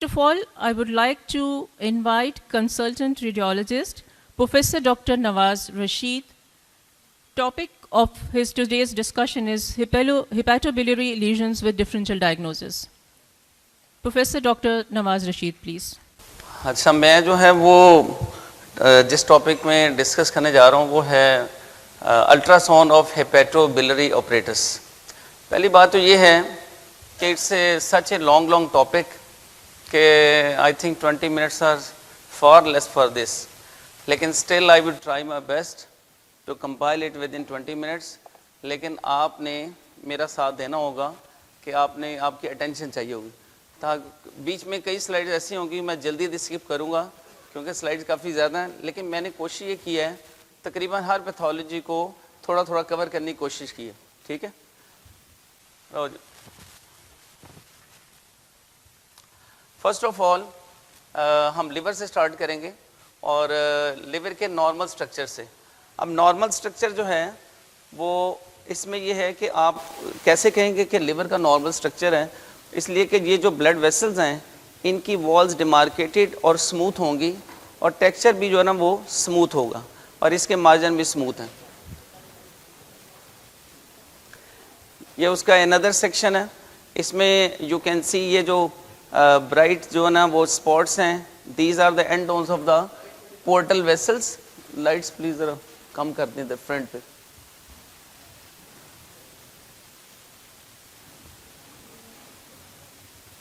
First of all, I would like to invite consultant radiologist, Professor Dr. Nawaz Rashid. Topic of his today's discussion is hepatobiliary lesions with differential diagnosis. Professor Dr. Nawaz Rashid, please. اچھا میں جو ہے وہ جس topic میں discuss کرنے جا رہا ہوں وہ ہے ultra sound of hepatobiliary apparatus. پہلی بات تو یہ ہے کہ it's a such a long topic کہ I think 20 minutes are far less for this, لیکن still I would try my best to compile it with in 20 minutes. لیکن آپ نے میرا ساتھ دینا ہوگا کہ آپ کی اٹینشن چاہیے ہوگی. بیچ میں کئی سلائڈز ایسی ہوں گی میں جلدی اسکپ کروں گا کیونکہ سلائڈز کافی زیادہ ہیں, لیکن میں نے کوشش یہ کی ہے تقریباً ہر پیتھولوجی کو تھوڑا کور کرنے کی کوشش کی ہے. ٹھیک ہے, فرسٹ آف آل ہم لیور سے سٹارٹ کریں گے اور لیور کے نارمل سٹرکچر سے. اب نارمل سٹرکچر جو ہے وہ اس میں یہ ہے کہ آپ کیسے کہیں گے کہ لیور کا نارمل سٹرکچر ہے, اس لیے کہ یہ جو بلڈ ویسلز ہیں ان کی والز ڈیمارکیٹڈ اور سموتھ ہوں گی اور ٹیکسچر بھی جو ہے نا وہ سموتھ ہوگا اور اس کے مارجن بھی سموتھ ہیں. یہ اس کا اندر سیکشن ہے, اس میں یو کین سی یہ جو برائٹ جو ہے نا وہ اسپاٹس ہیں, these are the end ones of the portal vessels. Lights please ذرا کم کر دیں فرنٹ پہ.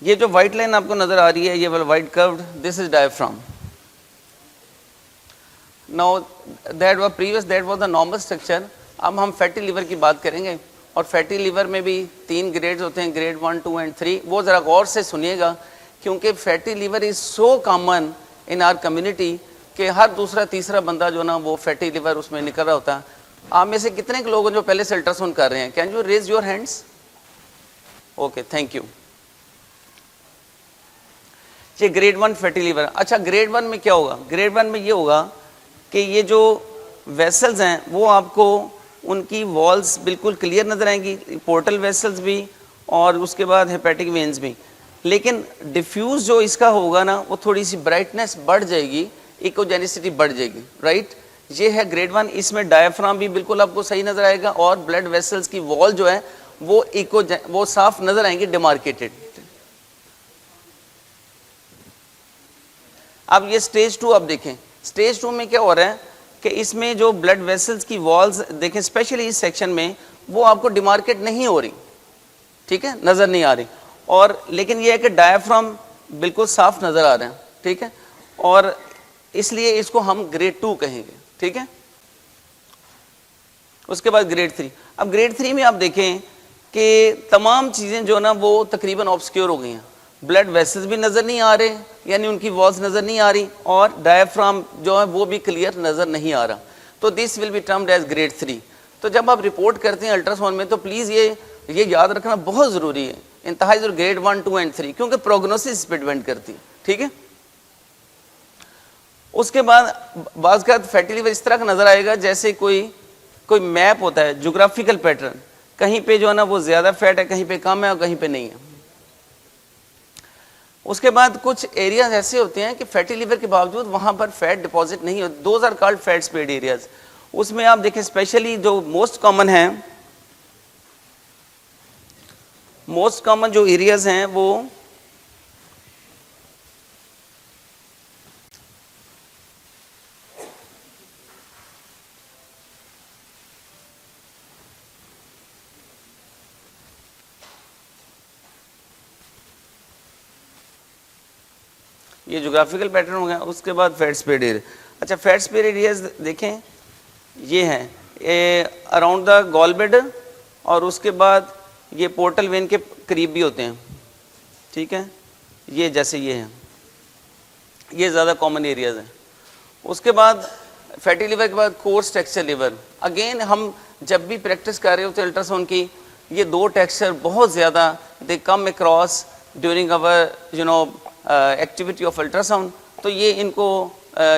یہ جو وائٹ لائن آپ کو نظر آ رہی ہے یہ والا وائٹ کروڈ, this is diaphragm. Now that was the normal structure. اب ہم فیٹی لیور کی بات کریں گے اور فیٹی لیور میں بھی 3 گریڈز ہوتے ہیں, گریڈ 1, 2 اینڈ 3. وہ ذرا غور سے سنیے گا کیونکہ fatty liver is so common in our community کہ ہر دوسرا تیسرا بندہ جو نا وہ فیٹی لیور اس میں نکل رہا ہوتا ہے. آپ میں سے کتنے لوگ ہیں جو پہلے سے الٹرا ساؤنڈ کر رہے ہیں؟ Can you raise your hands? Okay, thank you. یہ گریڈ 1 فیٹی لیور. اچھا گریڈ 1 میں کیا ہوگا؟ گریڈ 1 میں یہ ہوگا کہ یہ جو ویسلز ہیں وہ آپ کو ان کی والز بالکل کلیئر نظر آئیں گی, پورٹل ویسلز بھی اور اس کے بعد ہیپیٹک وینز بھی, لیکن ڈیفیوز جو اس کا ہوگا نا وہ تھوڑی سی برائٹنس بڑھ جائے گی, ایکوجینسٹی بڑھ جائے گی. رائٹ, یہ ہے گریڈ 1. اس میں ڈایافرام بھی بالکل آپ کو صحیح نظر آئے گا اور بلڈ ویسلز کی وال جو ہے وہ صاف نظر آئیں گی, ڈیمارکیٹڈ. اب یہ سٹیج 2 آپ دیکھیں. سٹیج 2 میں کیا ہو رہا ہے کہ اس میں جو بلڈ ویسلز کی والز دیکھیں اسپیشلی اس سیکشن میں وہ آپ کو ڈیمارکیٹ نہیں ہو رہی, ٹھیک ہے, نظر نہیں آ رہی. اور لیکن یہ ہے کہ ڈایافرام بالکل صاف نظر آ رہے ہیں, ٹھیک ہے, اور اس لیے اس کو ہم گریڈ 2 کہیں گے. ٹھیک ہے, اس کے بعد گریڈ 3. اب گریڈ 3 میں آپ دیکھیں کہ تمام چیزیں جو نا وہ تقریباً آبسکیور ہو گئی ہیں. بلڈ ویسلز بھی نظر نہیں آ رہے, یعنی ان کی والز نظر نہیں آ رہی, اور ڈایافرام جو ہے وہ بھی کلیئر نظر نہیں آ رہا. تو this will be termed as grade 3. تو جب آپ رپورٹ کرتے ہیں الٹرا ساؤنڈ میں تو پلیز یہ یاد رکھنا بہت ضروری ہے, انتہائی ضروری, گریڈ 1, 2 اینڈ 3, کیونکہ پروگنوسس پہ ڈیپینڈ کرتی ہے. ٹھیک ہے, اس کے بعد بعض کا فیٹی لیور اس طرح کا نظر آئے گا جیسے کوئی میپ ہوتا ہے, جغرافیکل پیٹرن, کہیں پہ جو ہے نا وہ زیادہ فیٹ ہے, کہیں پہ کم ہے اور کہیں پہ نہیں ہے. اس کے بعد کچھ ایریاز ایسے ہوتے ہیں کہ فیٹی لیور کے باوجود وہاں پر فیٹ ڈپازٹ نہیں ہوتے, those are called fat spared areas. اس میں آپ دیکھیں اسپیشلی جو موسٹ کامن جو ایریاز ہیں وہ یہ جغرافیکل پیٹرن ہو گیا. اس کے بعد فیٹ اسپیڈ ایریا. اچھا فیٹ اسپیڈ ایریاز دیکھیں یہ ہیں اراؤنڈ دا گال بلیڈر اور اس کے بعد یہ پورٹل وین کے قریب بھی ہوتے ہیں. ٹھیک ہے, یہ جیسے یہ ہیں, یہ زیادہ کامن ایریاز ہیں. اس کے بعد فیٹی لیور کے بعد کورس ٹیکسچر لیور. اگین ہم جب بھی پریکٹس کر رہے ہوتے ہیں الٹرا ساؤنڈ کی, یہ 2 ٹیکسچر بہت زیادہ دے کم اکراس ڈیورنگ اور ایکٹیویٹی آف الٹرا ساؤنڈ. تو یہ ان کو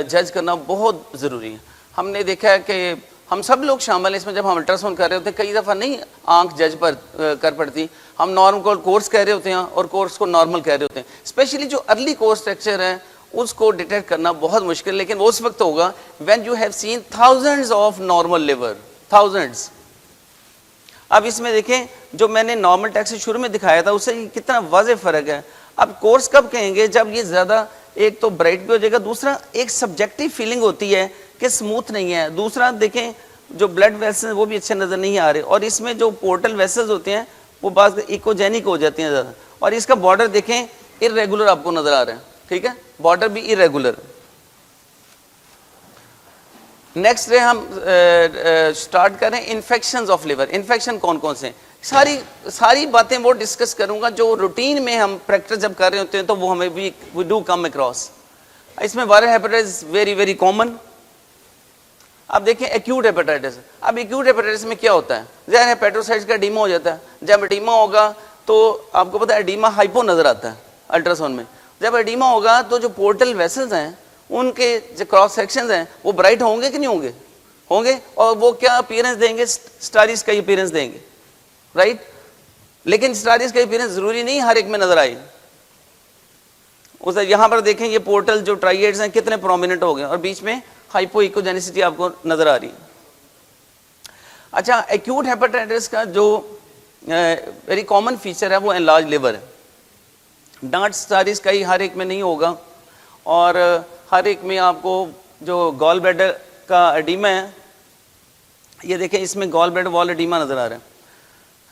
جج کرنا بہت ضروری ہے. ہم نے دیکھا ہے کہ ہم سب لوگ شامل ہیں اس میں. جب ہم الٹرا ساؤنڈ کر رہے ہوتے ہیں کئی دفعہ نہیں آنکھ جج پر کر پڑتی, ہم نارمل کورس کہہ رہے ہوتے ہیں اور کورس کو نارمل کہہ رہے ہوتے ہیں. اسپیشلی جو ارلی کورس اسٹرکچر ہے اس کو ڈیٹیکٹ کرنا بہت مشکل, لیکن وہ اس وقت ہوگا when you have seen thousands of normal liver, thousands. اب اس میں دیکھیں جو میں نے نارمل ٹیکس سے شروع میں دکھایا تھا اس سے کتنا واضح فرق ہے. اب کورس کب کہیں گے؟ جب یہ زیادہ ایک تو برائٹ بھی ہو جائے گا, دوسرا ایک سبجیکٹو فیلنگ ہوتی ہے کہ اسموتھ نہیں ہے, دوسرا دیکھیں جو بلڈ ویسلز وہ بھی اچھے نظر نہیں آ رہے, اور اس میں جو پورٹل ویسلز ہوتے ہیں وہ بعض ایکوجینک ہو جاتی ہیں زیادہ, اور اس کا بارڈر دیکھیں ارریگولر آپ کو نظر آ رہا ہے, ٹھیک ہے, بارڈر بھی ارریگولر. نیکسٹ ڈے ہم اسٹارٹ کریں انفیکشنز آف لیور. انفیکشن کون کون سے ہیں؟ ساری باتیں وہ ڈسکس کروں گا جو روٹین میں ہم پریکٹس جب کر رہے ہوتے ہیں تو وہ ہمیں وی ڈو کم اکراس. اس میں viral hepatitis very very common. اب دیکھیں ایکیوٹ ہیپیٹائٹس. اب ایکیوٹ ہیپیٹائٹس میں کیا ہوتا ہے؟ ظاہر ہے ہیپیٹوسائٹس کا ایڈیما ہو جاتا ہے. جب ایڈیما ہوگا تو آپ کو پتا ہے ایڈیما ہائپو نظر آتا ہے الٹرا ساؤنڈ میں. جب ایڈیما ہوگا تو جو پورٹل ویسلز ہیں ان کے جو کراس سیکشنز ہیں وہ برائٹ ہوں گے کہ نہیں ہوں گے؟ ہوں گے, اور وہ کیا اپیرنس دیں گے؟ اسٹاریز کا اپیرنس دیں گے, رائٹ. لیکن اسٹاریز کا اپیرنس ضروری نہیں ہر ایک میں نظر آئے. یہاں پر دیکھیں یہ پورٹل جو ٹرائیڈز ہیں کتنے پرومیننٹ ہو گئے, اور بیچ میں ہائپو ایکوجینسٹی آپ کو نظر آ رہی ہے. اچھا, ایکیوٹ ہیپیٹائٹس کا جو ویری کامن فیچر ہے وہ انلارج لیور ہے. ڈانٹ اسٹاریز کا ہی ہر ایک میں نہیں ہوگا, اور ہر ایک میں آپ کو جو گال بلیڈر کا ایڈیما ہے, یہ دیکھیں اس میں گال بلیڈر وال ایڈیما نظر آ رہا ہے.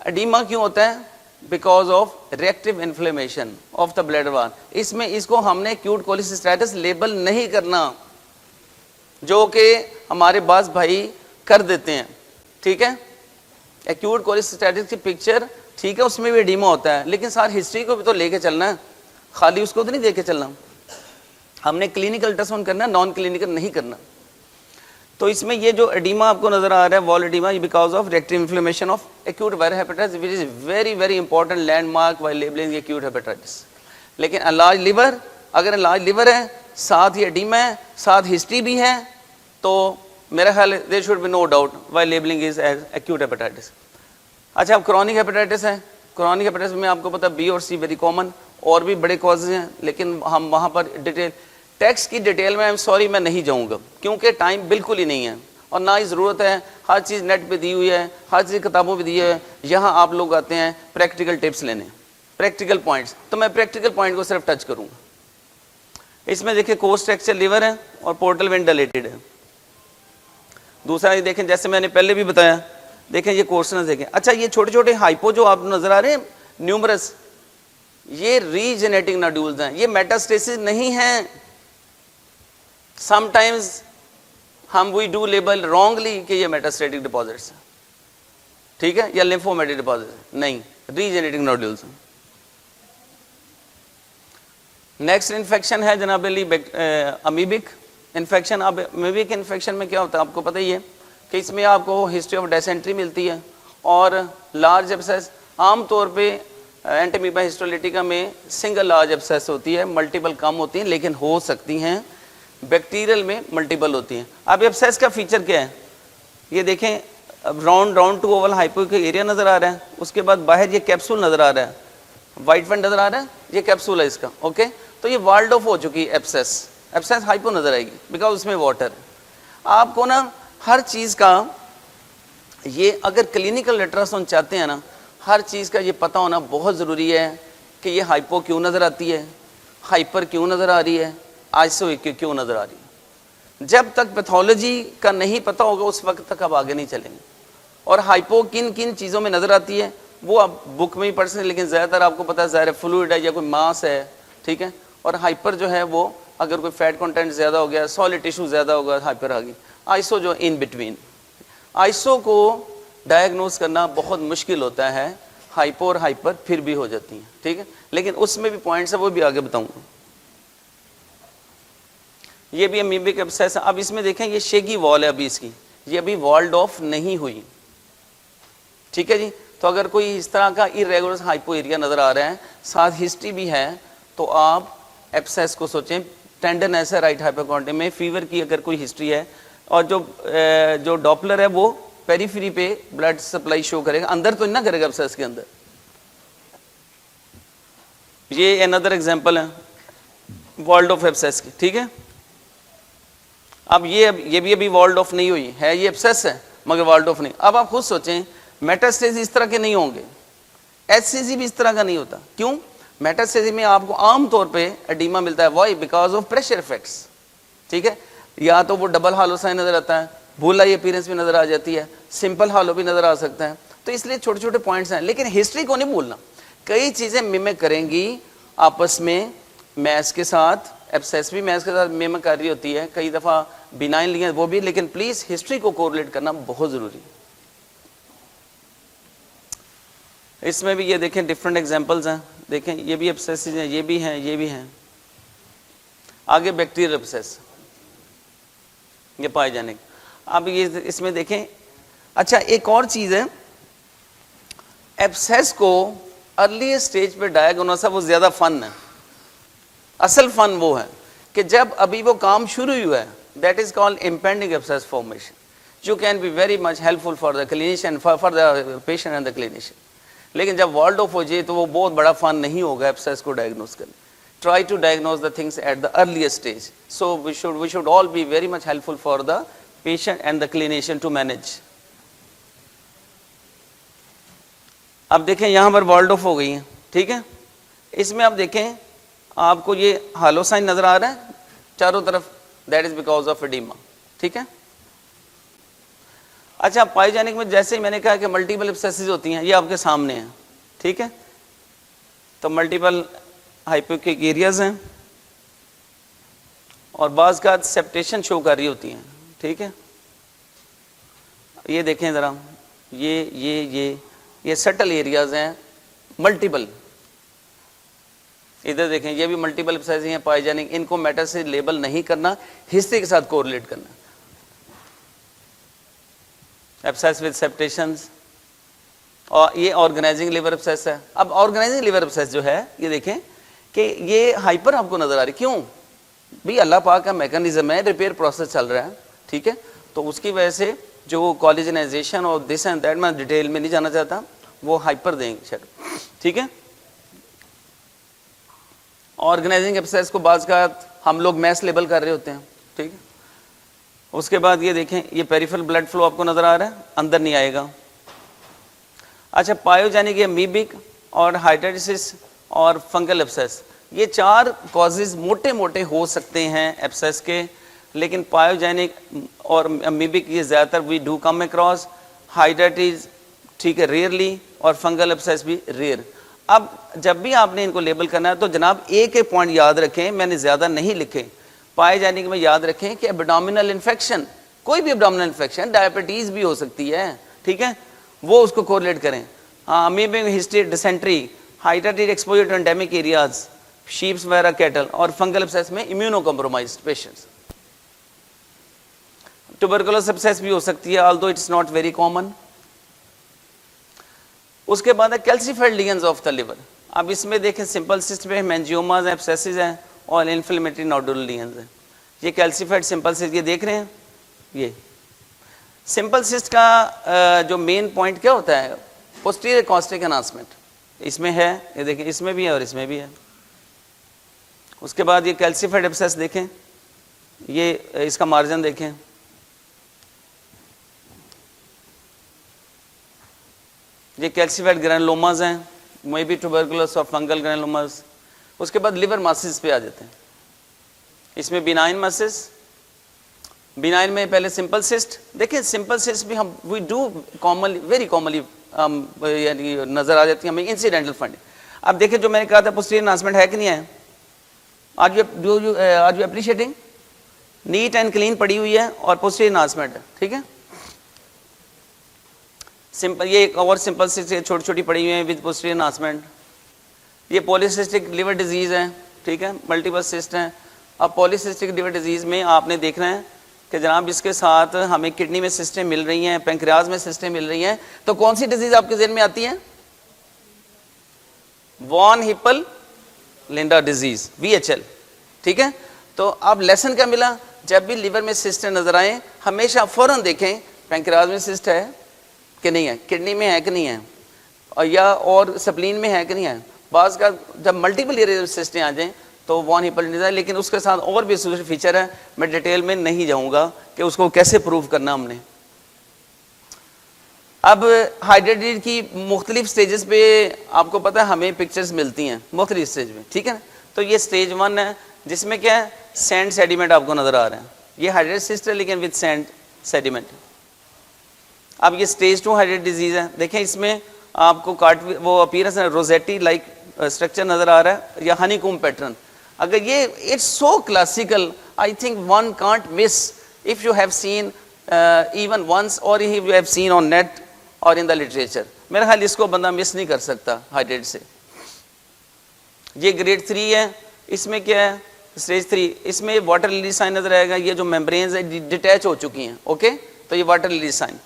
ایڈیما کیوں ہوتا ہے؟ Because of reactive inflammation of the bladder وال. اس میں اس کو ہم نے ایکیوٹ کولسیسٹائٹس لیبل نہیں کرنا, جو کہ ہمارے بعض بھائی کر دیتے ہیں, ٹھیک ہے. ایکیوٹ کولسیسٹائٹس کی پکچر ٹھیک ہے, اس میں بھی ایڈیما ہوتا ہے, لیکن ساری ہسٹری کو بھی تو لے کے چلنا ہے, خالی اس کو تو نہیں دے کے چلنا. ہم نے کلینکل الٹراساؤنڈ کرنا, نان کلینکل نہیں کرنا. تو اس میں یہ جو ایڈیما آپ کو نظر آ رہا ہے wall oedema, because of reactive inflammation of acute viral hepatitis which is very very important landmark while labelling acute hepatitis. لیکن انلارج لیور, اگر انلارج لیور ہے ساتھ ہی ایڈیما ہے ساتھ ہسٹری بھی ہے تو میرا خیال ہے there should be no doubt why labelling is as acute hepatitis. اچھا, اب کرونک ہیپیٹائٹس ہے. کرونک ہیپیٹائٹس میں آپ کو پتا بی اور سی ویری کامن, اور بھی بڑے کازز ہیں, لیکن ہم وہاں پر ڈیٹیل ٹیکسٹ کی ڈیٹیل میں سوری میں نہیں جاؤں گا کیونکہ ٹائم بالکل ہی نہیں ہے, اور نہ ہی ضرورت ہے. ہر چیز نیٹ پہ دی ہوئی ہے, ہر چیز کتابوں پہ دی ہے. یہاں آپ لوگ آتے ہیں پریکٹیکل ٹپس لینے, پریکٹیکل پوائنٹس, تو میں پریکٹیکل پوائنٹ کو صرف ٹچ کروں گا. اس میں دیکھیں کور اسٹرکچر لیور ہے اور پورٹل وین ڈائلیٹڈ ہے. دوسرا یہ دیکھیں جیسے میں نے پہلے بھی بتایا, دیکھیں یہ کورسنز دیکھیں. اچھا, یہ چھوٹے چھوٹے ہائپو جو آپ نظر آ رہے ہیں نیومرس, یہ ریجنریٹنگ ناڈولز ہیں, یہ میٹاسٹیسس نہیں ہیں. سم ٹائمز ہم وی ڈو لیبل رانگلی کہ یہ میٹاسٹیٹک ڈپازٹس ہیں, ٹھیک ہے, یا لیمفومیٹک ڈپازٹس, نہیں, ریجنریٹنگ ناڈولز ہیں. نیکسٹ انفیکشن ہے جناب علی امیبک انفیکشن. اب امیبک انفیکشن میں کیا ہوتا ہے آپ کو پتہ ہی ہے کہ اس میں آپ کو ہسٹری آف ڈیسینٹری ملتی ہے, اور لارج ایبسیس عام طور پہ اینٹیمیبا ہسٹولیٹیکا میں سنگل لارج ایبسیس ہوتی ہے, ملٹیپل کم ہوتی ہیں, لیکن ہو سکتی ہیں. بیکٹیریل میں ملٹیپل ہوتی ہیں. اب ایبسیس کا فیچر کیا ہے؟ یہ دیکھیں راؤنڈ ٹو اوول ہائپو کا ایریا نظر آ رہا ہے, اس کے بعد باہر یہ کیپسول نظر آ رہا ہے, وائٹ فینڈ نظر آ رہا ہے, یہ کیپسول ہے اس کا, اوکے. تو یہ والڈ آف ہو چکی ہے ایبسیس, ایبسیس ہائپو نظر آئے گی بیکاز اس میں واٹر. آپ کو نا ہر چیز کا یہ اگر کلینکل الٹراساؤنڈ چاہتے ہیں نا, ہر چیز کا یہ پتہ ہونا بہت ضروری ہے کہ یہ ہائپو کیوں نظر آتی ہے, ہائپر کیوں نظر آ رہی ہے, آئسو کیوں نظر آ رہی ہے. جب تک پیتھولوجی کا نہیں پتہ ہوگا اس وقت تک آپ آگے نہیں چلیں گے. اور ہائپو کن کن چیزوں میں نظر آتی ہے وہ آپ بک میں ہی پڑھ سکتے ہیں, لیکن زیادہ تر آپ کو پتہ ہے ظاہر فلوئڈ ہے یا کوئی ماس ہے, ٹھیک ہے. اور ہائپر جو ہے وہ اگر کوئی فیٹ کنٹینٹ زیادہ ہو گیا, سالڈ ٹیشو زیادہ ہوگا, ہائپر آ گئی. آئسو جو ان بٹوین, آئسو کو ڈائگنوز کرنا بہت مشکل ہوتا ہے. ہائپو اور ہائپر پھر بھی ہو جاتی ہیں, ٹھیک ہے, لیکن اس میں بھی پوائنٹس ہیں وہ بھی آگے بتاؤں گا. یہ بھی امیبک ایبسیس ہے. اب اس میں دیکھیں یہ شیگی وال ہے ابھی اس کی, یہ ابھی والڈ آف نہیں ہوئی, ٹھیک ہے جی. تو اگر کوئی اس طرح کا ارریگولر ہائپو ایریا نظر آ رہا ہے ساتھ ہسٹری بھی ہے تو آپ ایبسیس کو سوچیں. ٹینڈرنیس ہے رائٹ ہائپوکونڈیم میں, فیور کی اگر کوئی ہسٹری ہے, اور جو ڈاپلر ہے وہ پیریفری پہ بلڈ سپلائی شو کرے گا, اندر تو نہیں کرے گا ایبسیس کے اندر. یہ اندر ایگزامپل ہے والڈ آف ایبسیس کی, ٹھیک ہے. اب یہ بھی ابھی والڈ آف نہیں ہوئی ہے, یہ ایبسیس ہے مگر والڈ آف نہیں. اب آپ خود سوچیں میٹاسٹیز اس طرح کے نہیں ہوں گے, ایچ سی سی بھی اس طرح کا نہیں ہوتا. کیوں؟ میٹاسٹیز میں آپ کو عام طور پہ ایڈیما ملتا ہے, why because of pressure effects, ٹھیک ہے. یا تو وہ ڈبل ہالو سائن نظر آتا ہے, بھولائی اپیرنس بھی نظر آ جاتی ہے, سمپل ہالو بھی نظر آ سکتا ہے. تو اس لیے چھوٹے چھوٹے پوائنٹس ہیں, لیکن ہسٹری کو نہیں بھولنا. کئی چیزیں میمک کریں گی آپس میں میس کے ساتھ, ایبسیس بھی میس کے ساتھ میمک کر رہی ہوتی ہے, کئی دفعہ بینائن لیے وہ بھی, لیکن پلیز ہسٹری کو کورلیٹ کرنا بہت ضروری ہے. اس میں بھی یہ دیکھیں ڈفرینٹ ایگزامپلز ہیں, دیکھیں یہ بھی ایبسیس ہیں, یہ بھی ہیں, یہ بھی ہیں. آگے بیکٹیریل ایبسیس یہ پائے جانے. اب یہ اس میں دیکھیں, اچھا ایک اور چیز ہے, ایبسیس کو ارلی اسٹیج پہ ڈائیگنوس ہے وہ زیادہ فن ہے. اصل فن وہ ہے کہ جب ابھی وہ کام شروع ہی ہوا ہے, that is called impending abscess formation, جو can be very much helpful for the clinician, for the patient and the clinician. لیکن جب والڈ آف ہو جائے تو وہ بہت بڑا فن نہیں ہوگا ایبسیس کو ڈائگنوز کرنا. Try to diagnose the things at the earliest stage, so we should all be very much helpful for the patient and the clinician to manage. اب دیکھیں یہاں پر والڈ آف ہو گئی ہیں, ٹھیک ہے. اس میں آپ دیکھیں آپ کو یہ ہالو سائن نظر آ رہا ہے چاروں طرف, that is because of oedema, ٹھیک ہے. اچھا پائی جانے میں جیسے ہی میں نے کہا کہ ملٹیپل ایبسیسز ہوتی ہیں, یہ آپ کے سامنے ہیں, ٹھیک ہے. تو ملٹیپل ہائپوکیک ایریاز ہیں اور بعض کا سیپٹیشن شو کر رہی ہوتی ہیں, ٹھیک ہے. یہ دیکھیں ذرا, یہ سٹل ایریاز ہیں ملٹیپل. ادھر دیکھیں یہ بھی ملٹیپل ایبسیسز ہیں پائے جانے, ان کو میٹر سے لیبل نہیں کرنا, ہسٹری کے ساتھ کورلیٹ کرنا. ایبسیس ود سیپٹیشنز, اور یہ آرگنائزنگ لیور ایبسیس ہے. اب آرگنائزنگ لیور ایبسیس جو ہے یہ دیکھیں کہ یہ ہائپر آپ کو نظر آ رہی, کیوں بھی اللہ پاک کا میکانزم ہے, ریپیئر پروسیس چل رہا ہے, ٹھیک ہے. تو اس کی وجہ سے جو کالجنائزیشن اور دس اینڈ دیٹ, میں ڈیٹیل میں نہیں جانا چاہتا, وہ ہائپر دیں گے شاید, ٹھیک ہے. آرگنائزنگ ایبسیس کو بعض کا ہم لوگ میس لیبل کر رہے ہوتے ہیں, ٹھیک ہے. اس کے بعد یہ دیکھیں یہ پیریفرل بلڈ فلو آپ کو نظر آ رہا ہے, اندر نہیں آئے گا. اچھا پایوجینک یہ میبک اور ہائڈریٹسس اور فنگل ایبسیس, یہ چار کازز موٹے موٹے ہو سکتے ہیں ایبسیس کے, لیکن پایوجینک اور میبک یہ زیادہ تر وی ڈو کم اکراس, ہائڈریٹس ٹھیک ہے ریئرلی, اور فنگل ایبسیس بھی ریئر. اب جب بھی آپ نے ان کو لیبل کرنا ہے تو جناب ایک ایک پوائنٹ یاد رکھیں, میں نے زیادہ نہیں لکھے. پائے جانے میں یاد رکھیں کہ ایبڈومینل انفیکشن, کوئی بھی ایبڈومینل انفیکشن, ڈائبٹیز بھی ہو سکتی ہے, ٹھیک ہے, وہ اس کو کورلیٹ کریں. ہاں امیبک ہسٹری, ڈسینٹری, ہائڈریٹڈ exposure to endemic areas, sheeps وغیرہ کیٹل, اور فنگل ایبسیس میں immunocompromised patients. Tuberculous abscess بھی ہو سکتی ہے, although it's not very common. اس کے بعد ہے calcified lesions of the liver. اب اس میں دیکھیں سمپل سسٹ میں مینجیوماز ہیں, ایبسیسز ہیں, اور انفلیمیٹری نوڈولر لیجنز ہیں. یہ کیلسیفائڈ سمپل سسٹ, یہ دیکھ رہے ہیں. یہ سمپل سسٹ کا جو مین پوائنٹ کیا ہوتا ہے, پوسٹیریئر کاسٹک انہانسمنٹ, اس میں ہے, یہ دیکھیں اس میں بھی ہے اور اس میں بھی ہے. اس کے بعد یہ کیلسیفائڈ ایبسیس دیکھیں, یہ اس کا مارجن دیکھیں, یہ کیلسیفائڈ گرینولوماز ہیں, مے بی ٹوبرکلوس اور فنگل گرینولوماز. اس کے بعد لیور ماسز پہ آ جاتے ہیں. اس میں بینائن ماسز, بینائن میں پہلے سمپل سسٹ. دیکھیں سمپل سسٹ بھی ہم we do commonly, very commonly یعنی نظر آ جاتی ہے ہمیں انسیڈنٹل فنڈنگ. اب دیکھیں جو میں نے کہا تھا پوسٹیریئر انہانسمنٹ ہے کہ نہیں ہے, آج you appreciating, neat and clean پڑی ہوئی ہے اور پوسٹیریئر انہانسمنٹ ہے, ٹھیک ہے. سمپل, یہ ایک اور سمپل سسٹ چھوٹی چھوٹی پڑی ہوئی ہیں ود پوسٹیریئر انہانسمنٹ. یہ پولیسسٹک لیور ڈیزیز ہے, ٹھیک ہے, ملٹیپل سسٹ ہیں. اب پولیسسٹک لیور ڈیزیز میں آپ نے دیکھنا ہے کہ جناب اس کے ساتھ ہمیں کڈنی میں سسٹیں مل رہی ہیں, پینکریاز میں سسٹیں مل رہی ہیں, تو کون سی ڈیزیز آپ کے ذہن میں آتی ہے؟ وان ہپل لینڈا ڈیزیز, VHL, ٹھیک ہے. تو اب لیسن کیا ملا جب بھی لیور میں سسٹ نظر آئیں ہمیشہ فوراً دیکھیں پینکریاس میں سسٹ ہے کہ نہیں ہے, کڈنی میں ہے کہ نہیں ہے, اور یا اور سپلین میں ہے کہ نہیں ہے. بعض کا جب ملٹیپل ایریا سسٹیں آ جائیں تو وان ہیپاٹائٹس, لیکن اس کے ساتھ اور بھی فیچر ہے, میں ڈیٹیل میں نہیں جاؤں گا کہ اس کو کیسے پروو کرنا ہم نے. اب ہائیڈریٹڈ کی مختلف سٹیجز پہ آپ کو پتہ ہے ہمیں پکچرز ملتی ہیں مختلف سٹیج میں, ٹھیک ہے نا. تو یہ سٹیج 1 ہے جس میں کیا ہے سینڈ سیڈیمنٹ آپ کو نظر آ رہے ہیں, یہ ہائیڈریٹڈ سسٹ ہے لیکن وتھ سینڈ سیڈیمنٹ. اب یہ سٹیج 2 ہائیڈریٹڈ ڈیزیز ہے, دیکھیں اس میں آپ کو وہ اپیرنس روزیٹی لائک اسٹرکچر نظر آ رہا ہے یا ہنی کوم پیٹرن. اگر یہ it's so classical, I think one can't miss if you have seen even once or you have seen on net or in the literature. میرا خیال اس کو بندہ مس نہیں کر سکتا ہائیڈریٹ سے. یہ گریڈ 3 ہے, اس میں کیا ہے اسٹیج 3, اس میں واٹر لیلی سائن نظر آئے گا, یہ جو میمبرینز ہیں ڈیٹیچ ہو چکی ہیں, اوکے, تو یہ واٹر لیلی سائن.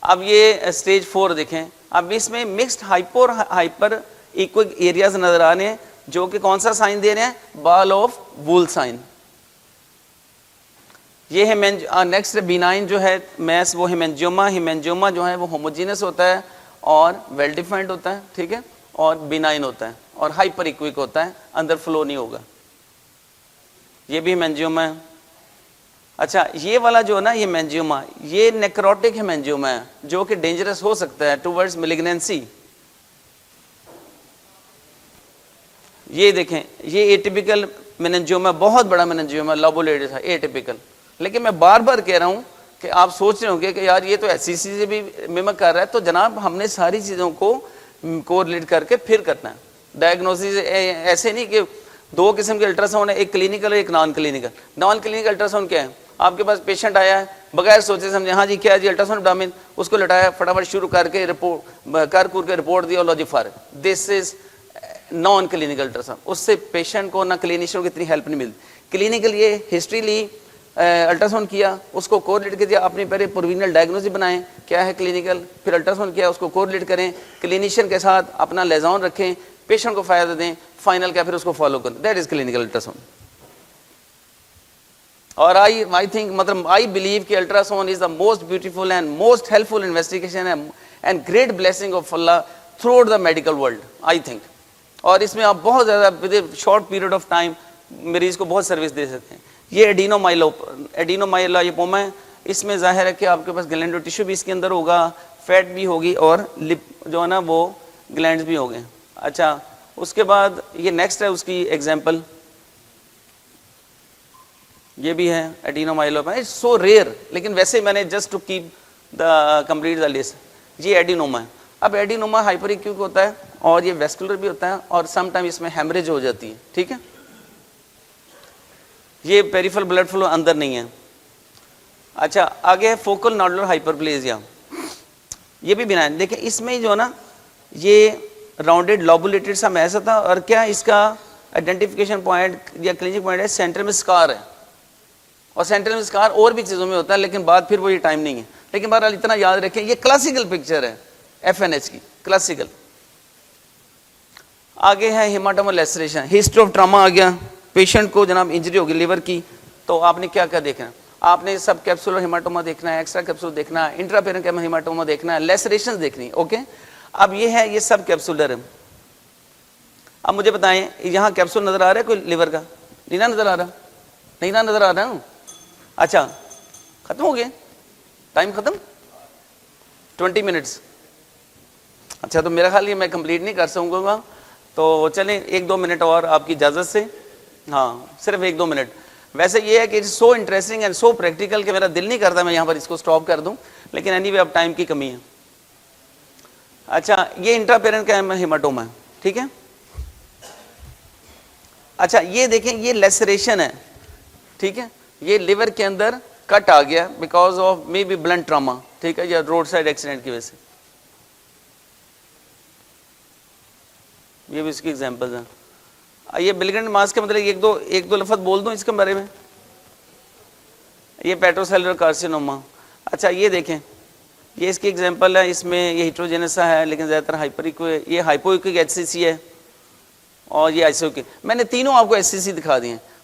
اب یہ اسٹیج 4 دیکھیں, اب اس میں مکسڈ ہائپر ایکوک ایریاز نظر آ رہے ہیں جو کہ کون سا سائن دے رہے ہیں, بال آف وول سائن. یہ ہے نیکسٹ بینائن جو ہے میس, وہ ہیمنجیوما. ہیمنجیوما جو ہے وہ ہوموجینس ہوتا ہے اور ویل ڈیفائنڈ ہوتا ہے, ٹھیک ہے, اور بینائن ہوتا ہے اور ہائپر ایکوک ہوتا ہے, اندر فلو نہیں ہوگا. یہ بھی ہیمنجیوما ہے. اچھا یہ والا جو ہے نا یہ مینجیوما, یہ نیکروٹک ہیمنجیوما ہے جو کہ ڈینجرس ہو سکتا ہے ٹوورڈز میلیگنینسی. یہ دیکھیں یہ ایٹیپیکل میننجیوما, بہت بڑا میننجیوما, لوبولیٹس ہے, ایٹیپیکل. لیکن میں بار بار کہہ رہا ہوں کہ آپ سوچ رہے ہوں گے کہ یار یہ تو ایس سی سی سے بھی ممک کر رہا ہے, تو جناب ہم نے ساری چیزوں کو کوریلیٹ کر کے پھر کرنا ہے. ڈائگنوسس ایسے نہیں کہ 2 قسم کے الٹرا ساؤنڈ ہے, ایک کلینکل اور ایک naan clinical. Naan clinical ultra sound کیا ہے, آپ کے پاس پیشنٹ آیا ہے بغیر سوچے سمجھے, ہاں جی کیا جی الٹرا ساؤنڈ ابڈومن, اس کو لٹایا فٹافٹ شروع کر کے رپورٹ کر کے رپورٹ دی اور لوجی فار. This is non clinical ultra sound. اس سے پیشنٹ کو نہ کلینیشین کو اتنی ہیلپ نہیں ملتی. کلینکل یہ ہسٹری لی, الٹرا ساؤنڈ کیا, اس کو کوریلیٹ کر دیا, اپنے پہلے پروینل ڈائگنوسس بنائیں کیا ہے کلینکل, پھر الٹرا ساؤنڈ کیا اس کو کوریلیٹ کریں, کلینیشین کے ساتھ اپنا لیزون رکھیں, پیشنٹ کو فائدہ دیں, فائنل کیا پھر اس کو فالو کریں. That is clinical ultra sound. اور آئی تھنک مطلب آئی بلیو کہ ultrasound is the most beautiful and most helpful investigation and great blessing of Allah throughout the medical world, I think. اور اس میں آپ بہت زیادہ with a short period of time مریض کو بہت سروس دے سکتے ہیں. یہ ایڈینومائلوپوما ہے, اس میں ظاہر ہے کہ آپ کے پاس گلینڈو ٹیشو بھی اس کے اندر ہوگا, فیٹ بھی ہوگی اور لپ جو ہے نا وہ گلینڈز بھی ہو گئے. اچھا اس کے بعد یہ نیکسٹ ہے اس کی ایگزامپل, یہ بھی ہے ایڈینومائلوپا. اٹس سو ریئر, لیکن ویسے میں نے just to keep the complete the list. یہ ایڈینوما ہے. اب ایڈینوما ہائپر ایکیوک ہوتا ہے اور یہ ویسکولر بھی ہوتا ہے اور سم ٹائم اس میں ہیمریج ہو جاتی ہے, ٹھیک ہے. یہ پیریفرل بلڈ فلو اندر نہیں ہے. اچھا آگے ہے فوکل ناڈولر ہائپرپلیزیا, یہ بھی بنا ہے. دیکھیں اس میں جو ہے نا یہ راؤنڈیڈ لوبولیٹڈ سا میس تھا, اور کیا اس کا آئیڈینٹیفیکیشن پوائنٹ یا کلینک پوائنٹ ہے سینٹر میں اسکار ہے, اور سینٹر میں اسکار اور بھی چیزوں میں ہوتا ہے لیکن بعد پھر وہ یہ ٹائم نہیں ہے. لیکن بہرحال اتنا یاد رکھیں یہ کلاسیکل پکچر ہے ایف این ایچ کی, کلاسیکل. آگے ہے ہیماٹوما لیسریشن, ہسٹری آف ٹراما آ گیا. پیشنٹ کو جناب انجری ہوگی لیور کی, تو آپ نے کیا کیا دیکھنا ہے, آپ نے سب کیپسولر ہیماٹوما دیکھنا ہے, ایکسٹرا کیپسول دیکھنا ہے, انٹراپیرنکل ہیماٹوما دیکھنا ہے, لیسریشن دیکھنی ہے, اوکے. اب یہ ہے یہ سب کیپسولر ہے. اب مجھے بتائیں یہاں کیپسول نظر آ رہا ہے کوئی لیور کا, نہیں نا نظر آ رہا, نہیں نا نظر آ رہا ہے. اچھا ختم ہو گیا ٹائم, ختم 20 منٹس. اچھا تو میرا خیال یہ میں کمپلیٹ نہیں کر سکوں گا, تو چلیں 1-2 منٹ اور آپ کی اجازت سے, ہاں صرف 1-2 منٹ. ویسے یہ ہے کہ it's so interesting and so practical کہ میرا دل نہیں کرتا میں یہاں پر اس کو اسٹاپ کر دوں, لیکن اینی وے اب ٹائم کی کمی ہے. اچھا یہ انٹراپیرنکل ہیماٹوما ہے, ٹھیک ہے. اچھا یہ دیکھیں یہ لیسریشن ہے, ٹھیک ہے, یہ لیور کے اندر کٹ آ گیا because of maybe blunt trauma, ٹھیک ہے, یا روڈ سائڈ ایکسیڈنٹ کی وجہ سے. یہ بھی اس کی ایگزامپلز ہیں. یہ بلگنٹ ماس کے مطلب ایک دو لفظ بول دوں اس کے بارے میں. یہ پیٹروسیلولر کارسینوما. اچھا یہ دیکھیں یہ اس کی ایگزامپل ہے, اس میں یہ ہیٹروجینسا ہے لیکن زیادہ تر یہ ہائپو ایکوک ایچ سی سی ہے, اور یہ آئسوکک. میں نے تینوں آپ کو ایچ سی سی دکھا دیے ہیں.